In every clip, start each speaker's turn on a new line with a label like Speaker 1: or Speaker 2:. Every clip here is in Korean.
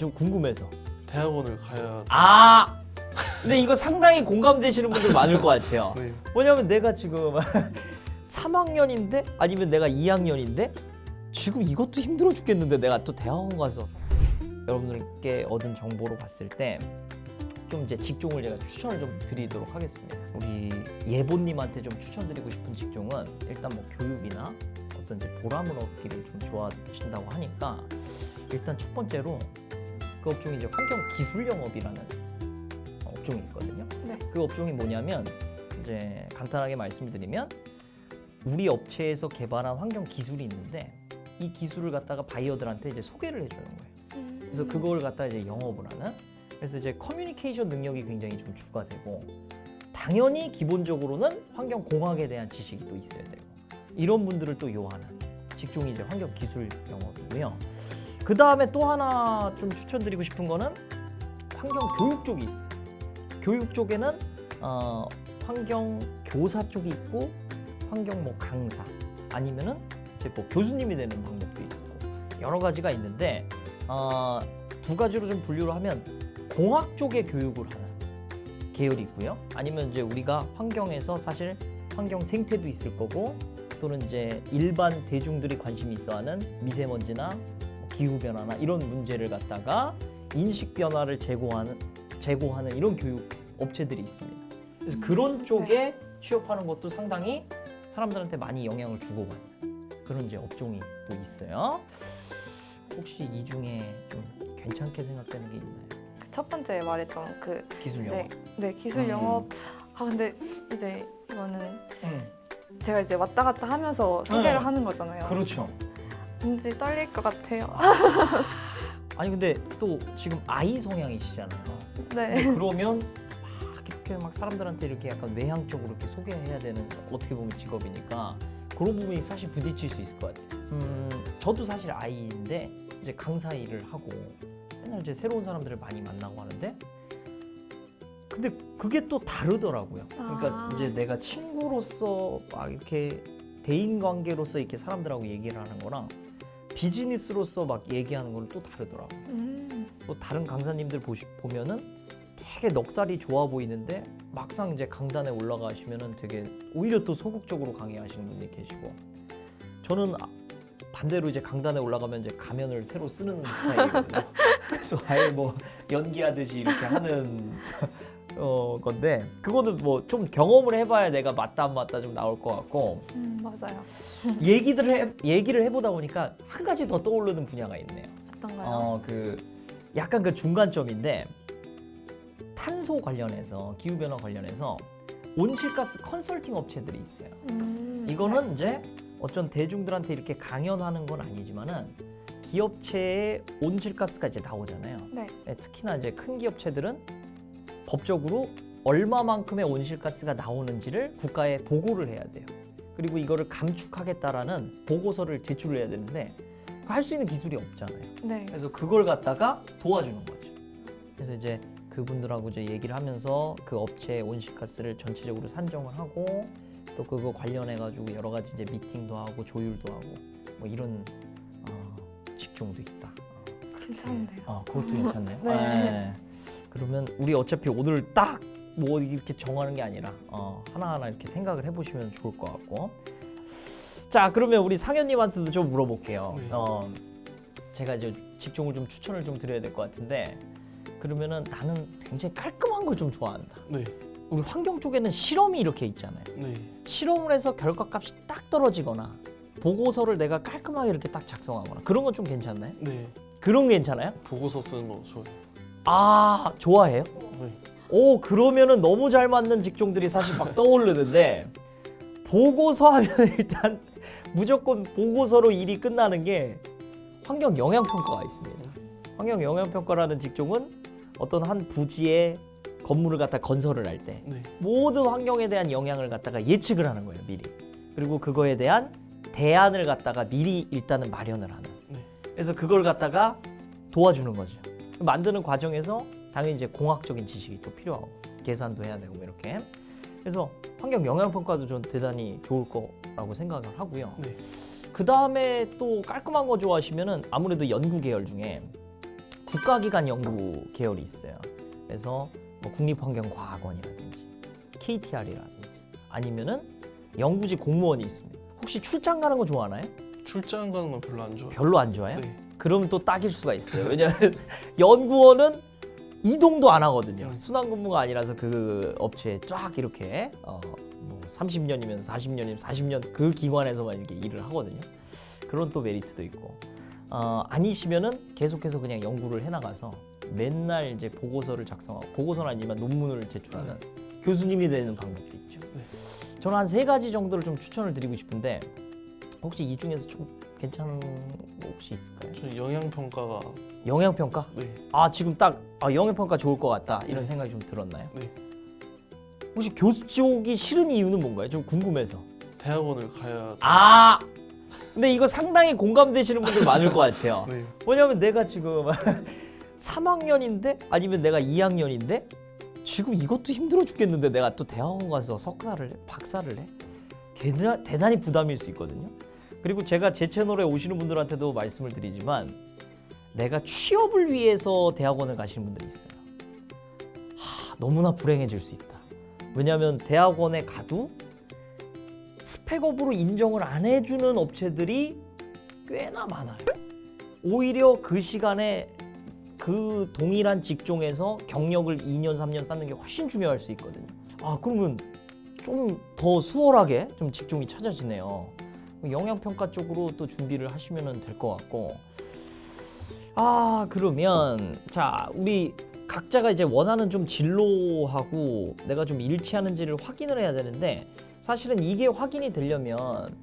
Speaker 1: 좀 궁금해서.
Speaker 2: 대학원을 가야.
Speaker 1: 아, 근데 이거 상당히 공감되시는 분들 많을 것 같아요.
Speaker 2: 네.
Speaker 1: 왜냐면 내가 지금 3학년인데 아니면 내가 2학년인데 지금 이것도 힘들어 죽겠는데 내가 또 대학원 가서 여러분들께 얻은 정보로 봤을 때 좀 이제 직종을 제가 추천을 좀 드리도록 하겠습니다. 우리 예보님한테 좀 추천드리고 싶은 직종은 일단 뭐 교육이나 어떤 이제 보람을 얻기를 좀 좋아하신다고 하니까 일단 첫 번째로 그 업종이 이제 환경기술 영업이라는 업종이 있거든요.
Speaker 3: 네.
Speaker 1: 그 업종이 뭐냐면 이제 간단하게 말씀을 드리면 우리 업체에서 개발한 환경 기술이 있는데 이 기술을 갖다가 바이어들한테 이제 소개를 해주는 거예요. 그래서 그걸 갖다 이제 영업을 하는. 그래서 이제 커뮤니케이션 능력이 굉장히 좀 추가되고 당연히 기본적으로는 환경공학에 대한 지식이 또 있어야 되고 이런 분들을 또 요하는 직종이 이제 환경기술 영업이고요. 그 다음에 또 하나 좀 추천드리고 싶은 거는 환경교육 쪽이 있어요. 교육 쪽에는 환경교사 쪽이 있고 환경 뭐 강사 아니면은 이제 뭐 교수님이 되는 방법도 있고 여러 가지가 있는데 두 가지로 좀 분류를 하면 공학 쪽의 교육을 하는 계열이 있고요. 아니면 이제 우리가 환경에서 사실 환경 생태도 있을 거고 또는 이제 일반 대중들이 관심이 있어하는 미세먼지나 기후 변화나 이런 문제를 갖다가 인식 변화를 제고하는 이런 교육 업체들이 있습니다. 그래서 그런 쪽에 취업하는 것도 상당히 사람들한테 많이 영향을 주고받는 그런 이제 업종이 또 있어요. 혹시 이 중에 좀 괜찮게 생각되는 게 있나요?
Speaker 3: 첫 번째 말했던 그
Speaker 1: 기술
Speaker 3: 이제
Speaker 1: 영업.
Speaker 3: 네 기술 영업. 근데 이제 이거는
Speaker 1: 음.
Speaker 3: 제가 이제 왔다 갔다 하면서 소개를 하는 거잖아요.
Speaker 1: 그렇죠.
Speaker 3: 왠지 떨릴 것 같아요.
Speaker 1: 아니 근데 또 지금 아이 성향이시잖아요.
Speaker 3: 네.
Speaker 1: 그러면 막 이렇게 막 사람들한테 이렇게 약간 외향적으로 이렇게 소개해야 되는 어떻게 보면 직업이니까 그런 부분이 사실 부딪힐 수 있을 것 같아요. 저도 사실 아이인데 이제 강사 일을 하고 맨날 이제 새로운 사람들을 많이 만나고 하는데 근데 그게 또 다르더라고요. 그러니까 이제 내가 친구로서 막 이렇게 대인 관계로서 이렇게 사람들하고 얘기를 하는 거랑 비즈니스로서 막 얘기하는 거는 또 다르더라고요. 또 다른 강사님들 보면은 되게 넉살이 좋아 보이는데 막상 이제 강단에 올라가시면은 되게 오히려 또 소극적으로 강의하시는 분들이 계시고 저는 반대로 이제 강단에 올라가면 이제 가면을 새로 쓰는 스타일이거든요. 그래서 아예 뭐 연기하듯이 이렇게 하는 건데 그거는 뭐 좀 경험을 해봐야 내가 맞다 안 맞다 좀 나올 것 같고
Speaker 3: 맞아요.
Speaker 1: 얘기를 해보다 보니까 한 가지 더 떠오르는 분야가 있네요.
Speaker 3: 어떤가요?
Speaker 1: 그 약간 그 중간점인데 탄소 관련해서 기후 변화 관련해서 온실가스 컨설팅 업체들이 있어요. 이거는 이제 어쩐 대중들한테 이렇게 강연하는 건 아니지만은 기업체의 온실가스가 이제 나오잖아요.
Speaker 3: 네.
Speaker 1: 특히나 이제 큰 기업체들은 법적으로 얼마만큼의 온실가스가 나오는지를 국가에 보고를 해야 돼요. 그리고 이거를 감축하겠다라는 보고서를 제출을 해야 되는데 할 수 있는 기술이 없잖아요.
Speaker 3: 네.
Speaker 1: 그래서 그걸 갖다가 도와주는 거죠. 그래서 이제 그분들하고 이제 얘기를 하면서 그 업체의 온실가스를 전체적으로 산정을 하고 또 그거 관련해 가지고 여러 가지 이제 미팅도 하고 조율도 하고 뭐 이런 직종도 있다.
Speaker 3: 괜찮은데요.
Speaker 1: 그것도 괜찮네요.
Speaker 3: 네.
Speaker 1: 그러면 우리 어차피 오늘 딱 뭐 이렇게 정하는 게 아니라 하나하나 이렇게 생각을 해보시면 좋을 것 같고. 자, 그러면 우리 상현님한테도 좀 물어볼게요.
Speaker 2: 네.
Speaker 1: 제가 이제 직종을 좀 추천을 좀 드려야 될 것 같은데 그러면은 나는 굉장히 깔끔한 걸 좀 좋아한다.
Speaker 2: 네.
Speaker 1: 우리 환경 쪽에는 실험이 이렇게 있잖아요.
Speaker 2: 네.
Speaker 1: 실험을 해서 결과값이 딱 떨어지거나 보고서를 내가 깔끔하게 이렇게 딱 작성하거나 그런 건 좀 괜찮나요?
Speaker 2: 네.
Speaker 1: 그런 게 괜찮아요?
Speaker 2: 보고서 쓰는 거 좋아요.
Speaker 1: 좋아해요?
Speaker 2: 네.
Speaker 1: 오, 그러면은 너무 잘 맞는 직종들이 사실 막 떠오르는데 보고서 하면 일단 무조건 보고서로 일이 끝나는 게 환경 영향 평가가 있습니다. 환경 영향 평가라는 직종은 어떤 한 부지의 건물을 갖다 건설을 할 때
Speaker 2: 네.
Speaker 1: 모든 환경에 대한 영향을 갖다가 예측을 하는 거예요, 미리. 그리고 그거에 대한 대안을 갖다가 미리 일단은 마련을 하는.
Speaker 2: 네.
Speaker 1: 그래서 그걸 갖다가 도와주는 거죠. 만드는 과정에서 당연히 이제 공학적인 지식이 또 필요하고 계산도 해야 되고 이렇게. 그래서 환경 영향 평가도 전 대단히 좋을 거라고 생각을 하고요.
Speaker 2: 네.
Speaker 1: 그 다음에 또 깔끔한 거 좋아하시면은 아무래도 연구 계열 중에 국가기관 연구 계열이 있어요. 그래서 뭐 국립환경과학원이라든지 KTR이라든지 아니면은 연구지 공무원이 있습니다. 혹시 출장 가는 거 좋아하나요?
Speaker 2: 출장 가는 건 별로 안 좋아해요.
Speaker 1: 별로 안 좋아해요?
Speaker 2: 네.
Speaker 1: 그럼 또 딱일 수가 있어요. 왜냐하면 연구원은 이동도 안 하거든요. 순환근무가 아니라서 그 업체에 쫙 이렇게 뭐 30년이면 40년이면 40년 그 기관에서만 이렇게 일을 하거든요. 그런 또 메리트도 있고 아니시면은 계속해서 그냥 연구를 해나가서 맨날 이제 보고서를 작성하고 보고서는 아니지만 논문을 제출하는 교수님이 되는 방법도 있죠. 저는 한 3가지 정도를 좀 추천을 드리고 싶은데 혹시 이 중에서 좀 괜찮은 거 혹시 있을까요?
Speaker 2: 저 영양평가가
Speaker 1: 영양평가?
Speaker 2: 네.
Speaker 1: 지금 딱 영양평가 좋을 것 같다 이런 생각이 좀 들었나요?
Speaker 2: 네.
Speaker 1: 혹시 교수 쪽이 싫은 이유는 뭔가요? 좀 궁금해서.
Speaker 2: 대학원을 가야
Speaker 1: 근데 이거 상당히 공감되시는 분들 많을 것 같아요.
Speaker 2: 네.
Speaker 1: 뭐냐면 내가 지금 3학년인데 아니면 내가 2학년인데 지금 이것도 힘들어 죽겠는데 내가 또 대학원 가서 석사를 해? 박사를 해? 대단히 부담일 수 있거든요. 그리고 제가 제 채널에 오시는 분들한테도 말씀을 드리지만 내가 취업을 위해서 대학원을 가시는 분들이 있어요. 너무나 불행해질 수 있다. 왜냐하면 대학원에 가도 스펙업으로 인정을 안 해주는 업체들이 꽤나 많아요. 오히려 그 시간에 그 동일한 직종에서 경력을 2년, 3년 쌓는 게 훨씬 중요할 수 있거든요. 그러면 좀 더 수월하게 좀 직종이 찾아지네요. 영양평가 쪽으로 또 준비를 하시면 될 것 같고 그러면 자 우리 각자가 이제 원하는 좀 진로하고 내가 좀 일치하는지를 확인을 해야 되는데 사실은 이게 확인이 되려면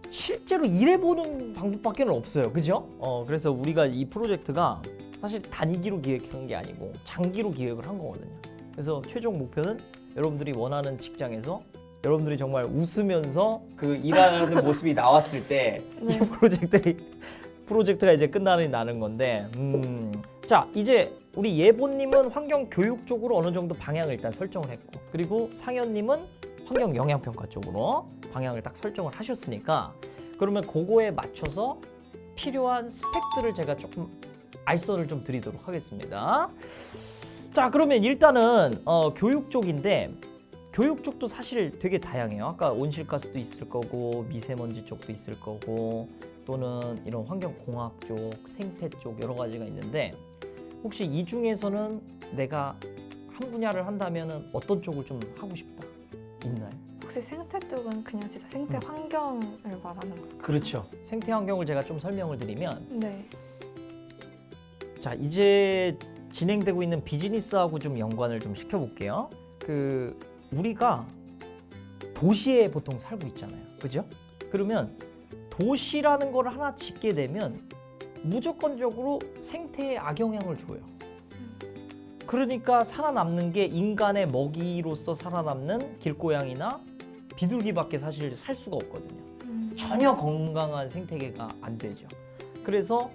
Speaker 1: 실제로 일해보는 방법밖에 없어요. 그죠? 그래서 우리가 이 프로젝트가 사실 단기로 기획한 게 아니고 장기로 기획을 한 거거든요. 그래서 최종 목표는 여러분들이 원하는 직장에서 여러분들이 정말 웃으면서 그 일하는 모습이 나왔을 때 이 프로젝트가 이제 끝나는 건데 자 이제 우리 예보님은 환경교육 쪽으로 어느 정도 방향을 일단 설정을 했고 그리고 상현님은 환경영양평가 쪽으로 방향을 딱 설정을 하셨으니까 그러면 그거에 맞춰서 필요한 스펙들을 제가 조금 알선을 좀 드리도록 하겠습니다. 자 그러면 일단은 교육 쪽인데 교육 쪽도 사실 되게 다양해요. 아까 온실가스도 있을 거고 미세먼지 쪽도 있을 거고 또는 이런 환경공학 쪽, 생태 쪽 여러 가지가 있는데 혹시 이 중에서는 내가 한 분야를 한다면 어떤 쪽을 좀 하고 싶다? 있나요?
Speaker 3: 혹시 생태 쪽은 그냥 진짜 생태 환경을 말하는 걸까요?
Speaker 1: 그렇죠. 생태 환경을 제가 좀 설명을 드리면
Speaker 3: 네.
Speaker 1: 자 이제 진행되고 있는 비즈니스하고 좀 연관을 좀 시켜볼게요. 우리가 도시에 보통 살고 있잖아요. 그죠? 그러면 도시라는 걸 하나 짓게 되면 무조건적으로 생태에 악영향을 줘요. 그러니까 살아남는 게 인간의 먹이로서 살아남는 길고양이나 비둘기밖에 사실 살 수가 없거든요. 전혀 건강한 생태계가 안 되죠. 그래서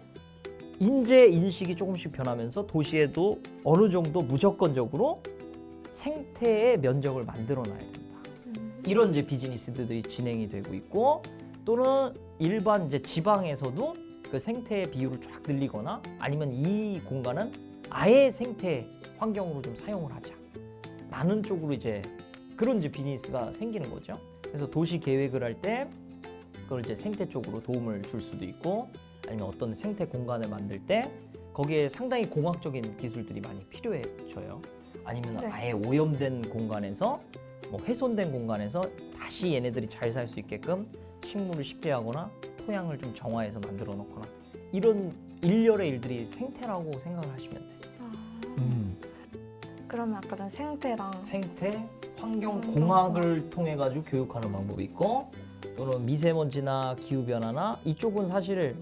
Speaker 1: 인재 인식이 조금씩 변하면서 도시에도 어느 정도 무조건적으로 생태의 면적을 만들어 놔야 된다. 이런 이제 비즈니스들이 진행이 되고 있고 또는 일반 이제 지방에서도 그 생태의 비율을 쫙 늘리거나 아니면 이 공간은 아예 생태 환경으로 좀 사용을 하자. 라는 쪽으로 이제 그런 이제 비즈니스가 생기는 거죠. 그래서 도시 계획을 할 때 그걸 이제 생태 쪽으로 도움을 줄 수도 있고 아니면 어떤 생태 공간을 만들 때 거기에 상당히 공학적인 기술들이 많이 필요해져요. 아니면
Speaker 3: 네.
Speaker 1: 아예 오염된 공간에서 뭐 훼손된 공간에서 다시 얘네들이 잘 살 수 있게끔 식물을 식재하거나 토양을 좀 정화해서 만들어 놓거나 이런 일렬의 일들이 생태라고 생각을 하시면 돼요.
Speaker 3: 그러면 아까 전 생태랑
Speaker 1: 생태, 환경공학을 통해 가지고 교육하는 방법이 있고 또는 미세먼지나 기후변화나 이쪽은 사실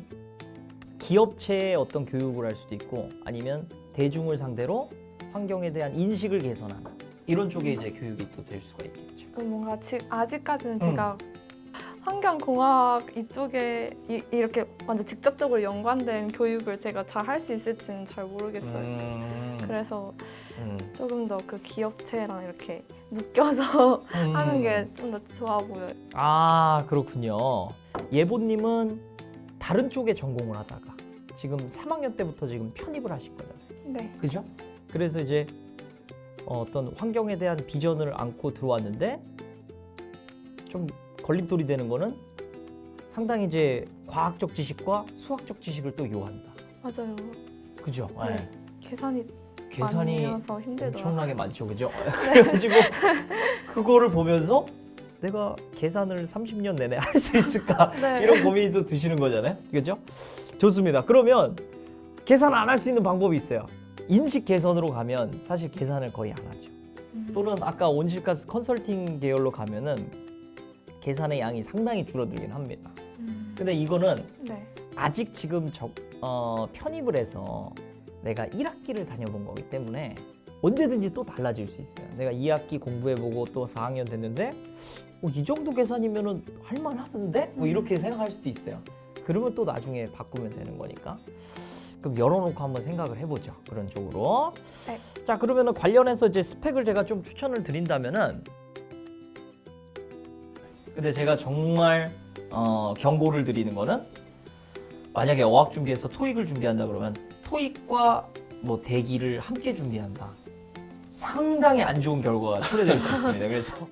Speaker 1: 기업체의 어떤 교육을 할 수도 있고 아니면 대중을 상대로 환경에 대한 인식을 개선하는 이런 쪽에 이제 교육이 또 될 수가 있겠죠.
Speaker 3: 뭔가 아직까지는 제가 환경공학 이쪽에 이렇게 완전 직접적으로 연관된 교육을 제가 잘 할 수 있을지는 잘 모르겠어요. 그래서 조금 더 그 기업체랑 이렇게 묶여서 하는 게 좀 더 좋아 보여요.
Speaker 1: 그렇군요. 예보님은 다른 쪽에 전공을 하다가 지금 3학년 때부터 지금 편입을 하실 거잖아요.
Speaker 3: 네.
Speaker 1: 그죠? 그래서 이제 어떤 환경에 대한 비전을 안고 들어왔는데 좀 걸림돌이 되는 거는 상당히 이제 과학적 지식과 수학적 지식을 또 요한다.
Speaker 3: 맞아요.
Speaker 1: 그죠?
Speaker 3: 네.
Speaker 1: 네.
Speaker 3: 계산이
Speaker 1: 계산이
Speaker 3: 많아서 힘들더라고요.
Speaker 1: 엄청나게 많죠, 그죠? 그래가지고 그거를 보면서 내가 계산을 30년 내내 할 수 있을까
Speaker 3: 네.
Speaker 1: 이런 고민이 또 드시는 거잖아요, 그죠? 좋습니다. 그러면 계산 안 할 수 있는 방법이 있어요. 인식 개선으로 가면 사실 계산을 거의 안 하죠. 또는 아까 온실가스 컨설팅 계열로 가면은 계산의 양이 상당히 줄어들긴 합니다. 근데 이거는
Speaker 3: 네.
Speaker 1: 아직 지금 편입을 해서 내가 1학기를 다녀본 거기 때문에 언제든지 또 달라질 수 있어요. 내가 2학기 공부해보고 또 4학년 됐는데 이 정도 계산이면은 할만하던데? 뭐 이렇게 생각할 수도 있어요. 그러면 또 나중에 바꾸면 되는 거니까. 그럼 열어놓고 한번 생각을 해보죠. 그런 쪽으로.
Speaker 3: 네.
Speaker 1: 자, 그러면은 관련해서 이제 스펙을 제가 좀 추천을 드린다면은, 근데 제가 정말 경고를 드리는 거는, 만약에 어학 준비해서 토익을 준비한다 그러면 토익과 뭐 대기를 함께 준비한다. 상당히 안 좋은 결과가 초래될 수 있습니다. 그래서